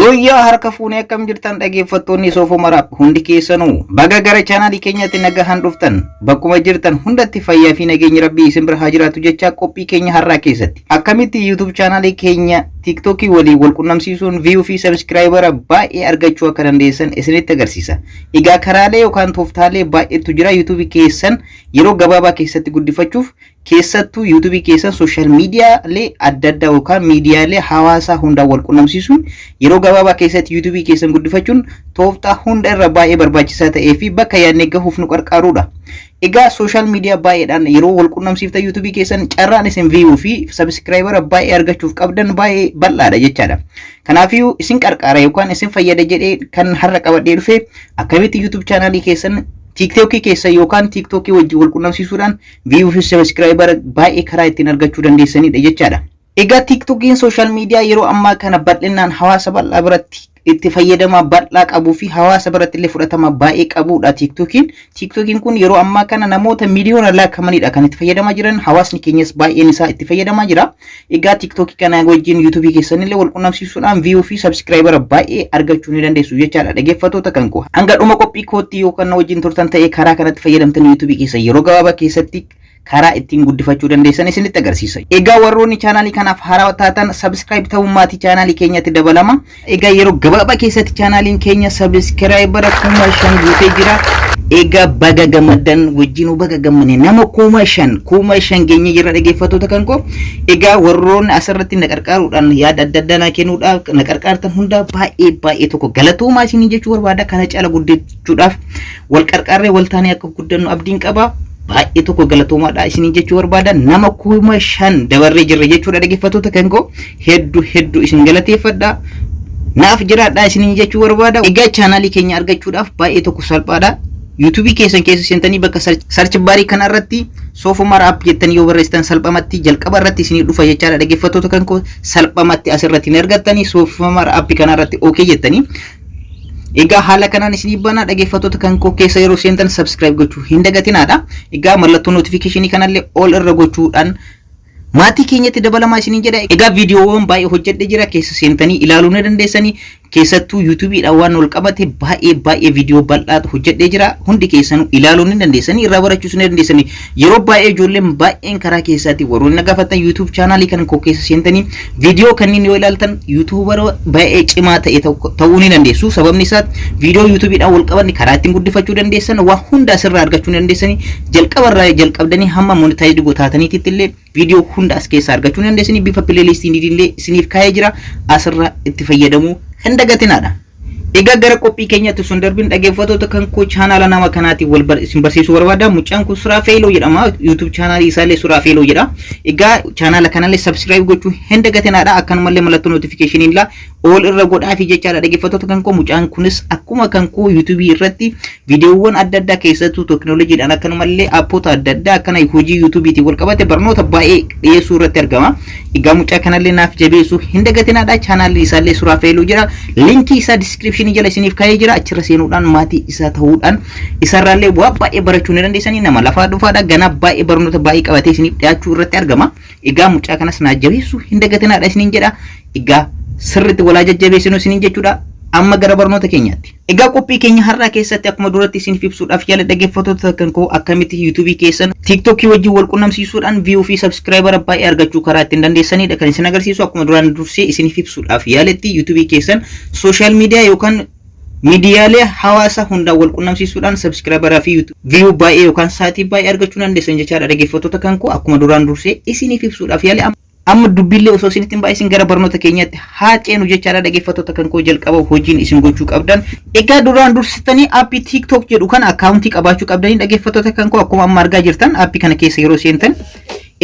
Yoyyaa harka fuunee akkam jirtan dhaggeeffattoonni Soofumaraaf hundi keessanuu baga gara chaanaalii keenyaatti nagahaan dhuftan bakkuma jirtan hundatti fayyaa fi nageenyi Rabbii isin bira haa jiraatu jecha qophii keenya har'aa keessatti akkamitti YouTube chaanaalii keenya TikTokii waliin wal qunnamsiisuun view fi subscriber baay'ee argachuu akka dandeessan isinitti agarsiisa. Egaa karaalee yookaan tooftaalee baay'eetu jira YouTube keessan yeroo gabaabaa keessatti guddifachuuf keessattuu YouTube keessan social media le adda yookaan miidiyaalee hawaasaa hunda wal qunnamsiisuun yeroo gabaabaa keessatti YouTube keessan guddifachuun tooftaa hunda irra baay'ee barbaachisaa ta'ee fi bakka yaadne gahuuf nu gargaarudha. Egaa social media baay'eedhaan yeroo wal qunnamsiifta YouTube keessan carraan isin view fi subscriber baay'ee argachuuf qabdan baay'ee bal'aadha jechaadha. Kanaafuu isin qarqara yookaan isin fayyada jedhee kan har'a qabadhee dhufe akkamitti YouTube channel keessan TikTok keessa yookaan TikTok wajjin wal qunnamsiisuudhaan view fi subscriber baay'ee karaa ittiin argachuu dandeessanidha jechaadha. Egaa TikTokiin social media yeroo ammaa kana bal'inaan hawaasa bal'aa biratti itti fayyadama bal'aa qabuu fi hawaasa biratti illee fudhatama baay'ee qabudha TikTokiin kun yeroo ammaa kana namoota miliyoona lakkaa'amanidha kan itti fayyadamaa jiran hawaasni keenyas baay'een isaa itti fayyadamaa jira. Egaa TikTok kana wajjin YouTube keessan illee wal qunnamsiisuudhaan view fi subscriber baay'ee argachuu ni dandeessu jechaadha dhaggeeffattoota kan koo. Hanga dhuma qophii kootti yookaan wajjin turtan ta'ee karaa kanatti fayyadamtan YouTube keessan yeroo gabaabaa keessatti karaa ittiin guddifachuu dandeessan isinitti agarsiisa. Egaa warroonni chaanaalii kanaaf haarawaa taatan subscribe ta'uun maatii chaanaalii keenyatti dabalama. Egaa yeroo gabaabaa keessatti chaanaaliin keenya subscriber 5,000 guutee jira. Egaa baga gammadan wajjin baga gammane nama 5,000 geenye jira dhaggeeffattoota kan koo. Egaa warroonni asirratti na qarqaaruudhaan yaada adda addaa na kennuudhaaf na qarqaartan hunda baay'ee tokko galatoomaa isinii jechuu barbaada. Kana caala guddachuudhaaf wal qarqaarree wal taanee akka guddannu abdiin qaba. Baay'ee tokko galatoomaadha isinii jechuu barbaada. Nama 5,000 dabarree jirra jechuudha dhaggeeffattoota kan koo. Hedduu isin galateeffadha. Naaf jiraadha isinii jechuu barbaada. Egaa chaanaalii keenya argachuudhaaf baay'ee tokko salphaadha. YouTube keessan keessa seentanii bakka search barii kana irratti Soofumar app jettanii yoo barreessitan salphamatti jalqaba irratti isinii dhufa jechaadha dhaggeeffattoota kan koo. Salphamatti asirratti ni argattanii Soofumar app kana irratti okay jettanii Egaa haala kanaan isinii bana dhaggeeffattoota kan koo keessa yeroo seentan subscribe gochuu hin dagatinaadha. Egaa mallattoo notification kanallee all irra gochuudhaan maatii keenyatti dabalamaa isinii jedha. Egaa viidiyoowwan baay'ee hojjedhee jira keessa seentanii ilaaluu ni dandeessanii. Keessattuu YouTube'dhaan waan wal qabate baay'ee viidiyoo bal'aatu hojjedhee jira. Hundi keessanuu ilaaluu ni dandeessanii irraa barachuus ni dandeessanii. Yeroo baay'ee ijoolleen baay'een karaa keessaatti warroonni na gaafatan YouTube channel kan koo keessa seentanii viidiyoo kanneen yoo ilaaltan YouTuber baay'ee cimaa ta'e ta'uu ni dandeessu. Sababni isaa viidiyoo YouTube'dhaan wal qabanne karaa ittiin guddifachuu dandeessan waa hunda asirraa argachuu dandeessanii jalqabarraa jalqabdanii hamma monetize gotaataniitti illee viidiyoo hunda as keessaa argachuu dandeessanii bifa playlistiin illee isiniif kaa'ee jira asirraa itti fayyadamuu hin dagatinaadha. Egaa gara qophii keenyatti sun darbin dhaggeeffattoota kan koo chaanaala nama kanaati wal isin barsiisuu barbaada. Mucaan kun Suraafeeloo jedhama. YouTube chaanaalii isaallee Suraafeeloo jedha. Egaa chaanaala kanallee subscribe gochuu hin dagatinaadha. Akkanumallee mallattoo notification illa all irra godhaafi jechaadha dhaggeeffattoota kan koo. Mucaan kunis akkuma kan koo YouTube irratti viidiyoowwan adda addaa keessattuu teknooloojiidhaan akkanumallee appoota adda addaa akkana hojii YouTubeetiin wal qabate barnoota baay'ee dhiyeessuu irratti argama. Egaa mucaa kanallee naaf jabeessuu hin dagatinaadha. Chaanaalli isaallee Suraafeeloo jedha. Linkii isaa description jala isiniif kaa'ee jira. Achirra seenuudhaan maatii isaa ta'uudhaan isarraallee waa baay'ee barachuu ni dandeessanii. Nama lafaa dhufaadha. Ganaa baay'ee barnoota baay'ee qabatee isiniif dhiyaachuu irratti argama. Egaa mucaa kanas naaf jabeessuu hin dagatinaadha isiniin jedha. Egaa sirriitti walaa jajjabeessinu isiniin jechuudha. Amma gara barnoota keenyaatti. Egaa qophii keenya har'aa keessatti akkuma duratti isiniif ibsuudhaaf yaala dhaggeeffattoota kan koo akkamitti YouTube keessan TikTok wajjin wal qunnamsiisuudhaan view fi subscriber baay'ee argachuu karaa ittiin dandeessanidha kan isin agarsiisu. Akkuma duraan dursee isiniif ibsuudhaaf yaaletti YouTube keessan social media yookaan miidiyaalee hawaasa hunda wal qunnamsiisuudhaan subscriber fi view baay'ee yookaan saatii baay'ee argachuu dandeessan jechaadha dhaggeeffattoota kan koo. Akkuma duraan dursee isiniif ibsuudhaaf yaale amma dubbiillee osoo isinitti hin baay'isin gara barnoota keenyaatti haa ceenu jechaadha dhaggeeffattoota kan koo. Jalqaba hojiin isin gochuu qabdan egaa duraan dursitanii aappii TikTok jedhu kana akkaawuntii qabaachuu qabdanii dhaggeeffattoota kan koo. Akkuma amma argaa jirtan aappii kana keessa yeroo seentan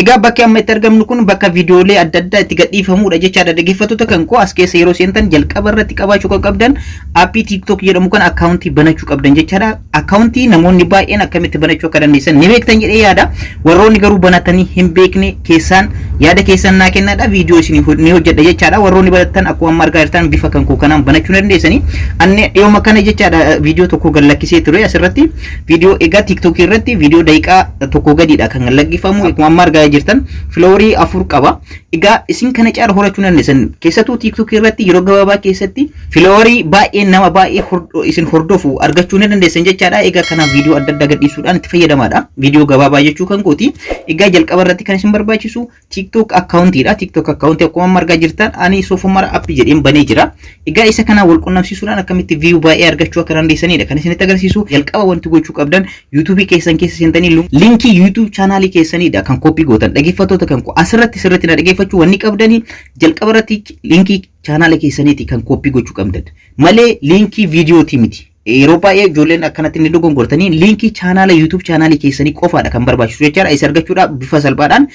egaa bakki amma itti argamnu kun bakka viidiyoolee adda addaa itti gadhiifamudha jechaadha dhaggeeffattoota kan koo. As keessa yeroo seentan jalqaba irratti qabaachuu qabdan aappii TikTok jedhamu kan akkaawuntii banachuu qabdan jechaadha. Akkaawuntii namoonni baay'een akkamitti banachuu akka dandeessan ni beektan jedhee yaada. Warroonni garuu banatanii hin beekne keessaan yaada keessan naa kennaadha. Viidiyoo isin ni hojjedha jechaadha. Warroonni baratan akkuma amma argaa jirtan bifa kan koo kanaan banachuu dandeessanii. Anne dhiyooma kana jechaadha viidiyoo tokko gallakkisee ture asirratti. Viidiyoo egaa TikTok irratti viidiyoo daqiiqaa tokko gadiidha kan laggifamu. Akkuma amma argaa argaa jirtan filoorii 4 qaba. Egaa isin kana caala horachuu dandeessan keessattuu TikTok irratti yeroo gabaabaa keessatti filoorii baay'ee nama baay'ee isin hordofu argachuu dandeessan jechaadha. Egaa kana viidiyoo adda addaa gadhiisuudhaan itti fayyadamaadha. Viidiyoo gabaabaa jechuu kan kooti. Egaa jalqaba irratti kan isin barbaachisu TikTok accountidha. TikTok account akkuma argaa jirtan ani Sofomara app jedheen banee jira. Egaa isa kana wal qunnamsiisuudhaan akkamitti view baay'ee argachuu akka dandeessanidha kan isinitti agarsiisu. Jalqaba wanti gochuu qabdan YouTube keessan keessa seentanii linkii YouTube channel keessanidha kan copy gootan. Dhaggeeffattoota kan asirratti sirriitti na dhaggeeffachuu wanni qabdanii jalqaba irratti linkii channel keessaniiti kan copy gochuu qabdan. Malee linkii viidiyooti miti. Yeroo baay'ee ijoolleen akkanatti ni dogongortanii linkii channel YouTube channel keessanii qofaadha kan barbaachisu jechaadha. Isa argachuudhaaf bifa salphaadhaan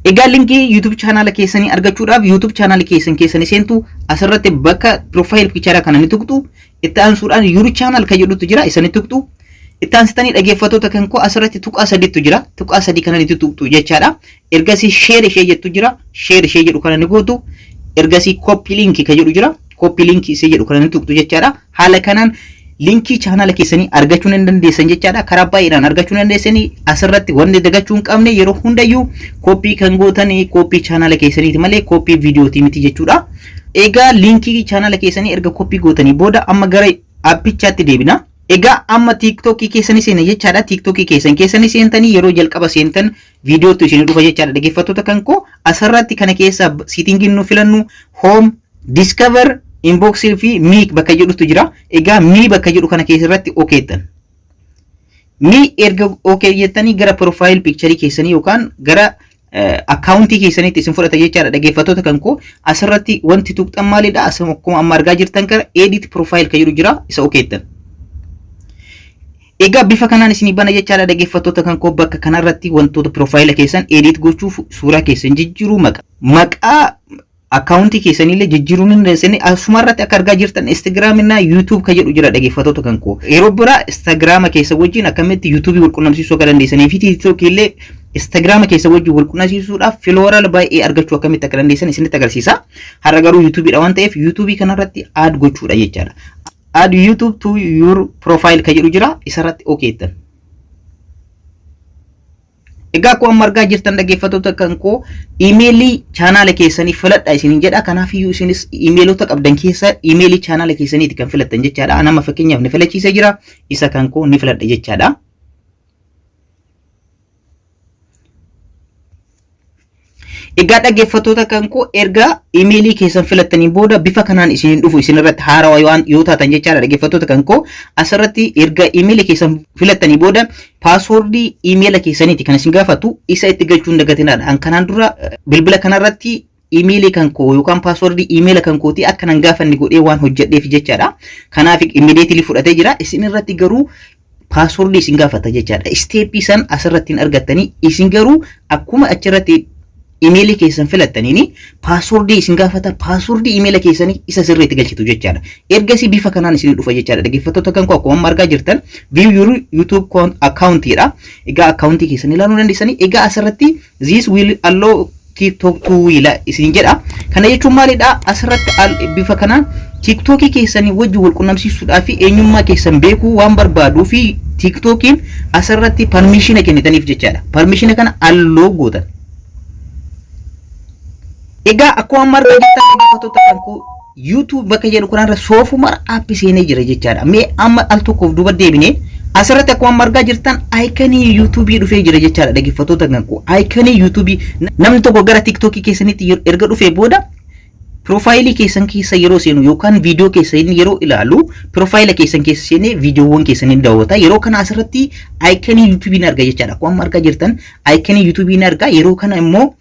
egaa linkii YouTube channel keessanii argachuudhaaf YouTube channel keessanii seentu asirratti bakka profile picture kana ni tuqxu. Itti aansuudhaan YouTube channel kan jedhutu jira isa ni tuqxu. Itti aansitanii dhaggeeffattoota kan koo asirratti tuqaa sadiitu jira. Tuqaa sadii kana ni tuqxu jechaadha. Ergasii share ishee jettu jira. Share ishee jedhu kana ni gootu. Ergasii copy link kan jedhu jira. Copy link ishee jedhu kana ni tuqxu jechaadha. Haala kanaan linkii channel keessanii argachuu ni dandeessan jechaadha. Karaa baay'eedhaan argachuu ni dandeessanii asirratti wanti dagachuu hin qabne yeroo hundayyuu copy kan gootanii copy channel keessaniiti malee copy viidiyooti miti jechuudha. Egaa linkii channel keessanii erga copy gootanii booda amma gara appichaatti deebina. Egaa amma TikTok keessanii seena jechaadha. TikTok keessanii seentanii yeroo jalqaba seentan viidiyootu isin dhufa jechaadha. Dhaggeeffattoota kan koo asirratti kana keessa settingiin nu filannu home, discover, inbox fi me bakka jedhutu jira. Egaa me bakka jedhu kana keessatti okeettan. Me erga okay jettanii gara profile picture keessanii yookaan gara accountii keessanitti isin fudhata jechaadha. Dhaggeeffattoota kan koo asirratti wanti tuqxan maalidha? Akkuma amma argaa jirtan gara edit profile kan jedhu jira isa okeettan. Egaa bifa kanaan isin bana jechaadha. Dhaggeeffattoota kan koo bakka kanarratti wantoota profile keessan edit gochuuf suuraa keessan jijjiiruu maqaa accountii keessanillee jijjiiruu ni dandeessanii asumarratti akka argaa jirtan Instagram እና YouTube kan jedhu jira. Dhaggeeffattoota kan koo yeroo bira Instagram keessa wajjin akkamitti YouTube wal qunnamsiisuu akka dandeessanii fi TikTok illee Instagram keessa wajjin wal qunnamsiisuudhaaf filooral baay'ee argachuu akkamitti akka dandeessan isinitti agarsiisa. Har'a garuu YouTube dha waan ta'eef YouTube kanarratti add gochuudha jechaadha. Add YouTube to your profile kan jedhu jira. Isarratti okeettan. Egaa akkuma argaa jirtan dhaggeeffattoota kan koo emailii channel keessanii filadha isiniin jedha. Kanaaf iyyuu isinis emailota qabdan keessa emailii channel keessaniiti kan filattan jechaadha. Anama fakkeenyaaf ni filachiisa jira. Isa kan koo ni filadha jechaadha. Egaa dhaggeeffattoota kan koo erga emailii keessan filattanii booda bifa kanaan isin dhufu isinirratti haarawaa waan yoo taatan jechaadha. Dhaggeeffattoota kan koo asirratti erga emailii keessan filattanii booda passwordii emaila keessaniiti kan isin gaafatu isa itti galchuun dagatinaadha. An kanaan dura bilbila kanarratti emailii kan koo yookaan passwordii emaila kan kooti akka nan gaafanni godhee waan hojjedheef jechaadha. Kanaaf immediately fudhatee jira. Isinirratti garuu passwordii isin gaafata jechaadha. Step san asirratti argattanii isin garuu akkuma achirratti emailii keessan filattaniini passwordii isin gaafata. Passwordii emaila keessanii isa sirriitti galchitu jechaadha. Ergasii bifa kanaan isin dhufa jechaadha. Dhaggeeffattoota kan koo akkuma argaa jirtan view your YouTube accountidha. Egaa accountii keessan ilaaluu dandeessanii. Egaa asirratti this will allow TikTok to isin jedha. Kana jechuun maalidha? Asirratti bifa kanaan TikTok keessanii wajjin wal qunnamsiisuudhaaf fi eenyummaa keessan beekuu waan barbaaduu fi TikTokiin asirratti permission kennitaniif jechaadha. Permission kana allow gootan. Egaa akkuma argaa jirtan dhaggeeffattoota kan koo YouTube bakka jedhu kanarra Sofomara app seenee jira jechaadha. Mee amma al tokkoof duuba deebinee asirratti akkuma argaa jirtan icon YouTube dhufee jira jechaadha. Dhaggeeffattoota kan koo icon YouTube namni tokko gara TikTok keessanitti erga dhufee booda profile keessan keessa yeroo seenu yookaan video keessan yeroo ilaalu profile keessan keessa seenee videoowwan keessan daawwata. Yeroo kana asirratti icon YouTube ni arga jechaadha. Akkuma argaa jirtan icon YouTube ni arga. Yeroo kana immoo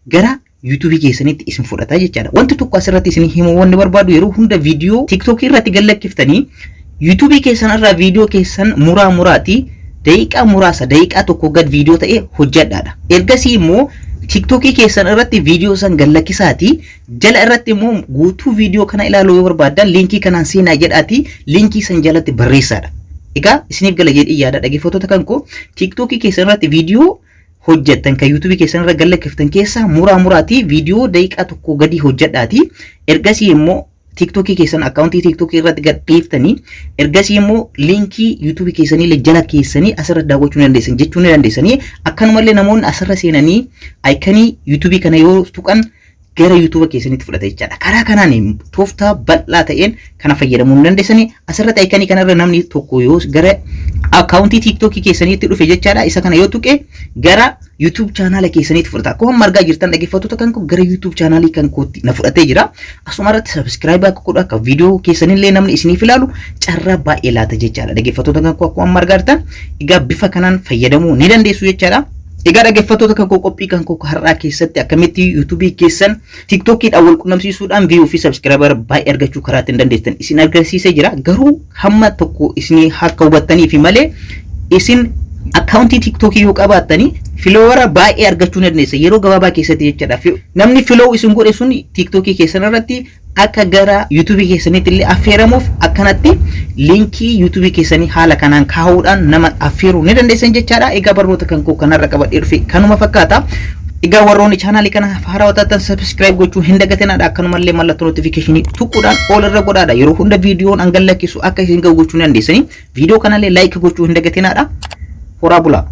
gara YouTube keessanitti isin fudhata jechaadha. Wanti tokko asirratti isin himuu wanni barbaadu yeroo hunda video TikTok irratti galakkiftanii YouTube keessan irraa video keessan muraati daqiiqaa muraasa daqiiqaa tokko gad video ta'e hojjedhaadha. Ergasii immoo TikTok keessan irratti video san galakkisaati jala irratti immoo guutuu video kana ilaaluu yoo barbaadan linkii kanaan seenaa jedhaati linkii san jalatti barreessaadha. Egaa isiniif gala jedhii yaada dhaggeeffattoota kan koo TikTok keessan irratti video hojjettan kan YouTube keessan irra galakkiftan keessa muraati video daqiiqaa tokko gadi hojjedhaati. Ergasii immoo TikTok keessan account TikTok irratti gadhiiftanii ergasii immoo linkii YouTube keessanii le jala keessanii asirra daawwachuu dandeessan jechuu ni dandeessanii akkanumallee namoonni asirra seenanii icon YouTube kana yoo tuqan gara YouTube keessanitti fudhata jechaadha. Karaa kanaan tooftaa bal'aa ta'een kana fayyadamuu dandeessanii asirratti icon kanarra namni tokko yoo gara account TikTok keessanitti dhufe jechaadha. Isa kana yoo tuqe gara YouTube channel keessanitti fudhata. Akkuma margaa jirtan dhaggeeffattoota kan gara YouTube channel kan kootti na fudhatee jira. Asumarratti subscribe akka godhu akka video keessanillee namni isiniif ilaalu carraa baay'ee laata jechaadha. Dhaggeeffattoota kan akkuma margaa jirtan egaa bifa kanaan fayyadamuu ni dandeessu jechaadha. Egaa dhaggeeffattoota kan qophii kan har'aa keessatti akkamitti YouTube keessan TikTokidhaan wal qunnamsiisuudhaan view fi subscriber baay'ee argachuu karaa ittiin dandeessan isin agarsiisee jira. Garuu hamma tokko isin akka hubattanii fi malee isin account TikTok yoo qabaatanii follower baay'ee argachuu dandeessan yeroo gabaabaa keessatti jechaadha. Namni follow isin godhe sun TikTok keessan irratti akka gara YouTube keessanitti illee affeeramuuf akkanatti linkii YouTube keessanii haala kanaan kaa'uudhaan nama affeeruu ni dandeessan jechaadha. Egaa barnoota kan koo kanarra qabadhee dhufe kanuma fakkaata. Egaa warroonni channel kana haaraa wataatan subscribe gochuu hin dagatinaa akkanumallee mallattoo notification tuquudhaan ol irra godhaadha. Yeroo hunda viidiyoon an galakkisu akka isin ga'u gochuu ni dandeessanii. Viidiyoo kanallee like gochuu hin dagatinaa. Horaa bulaa.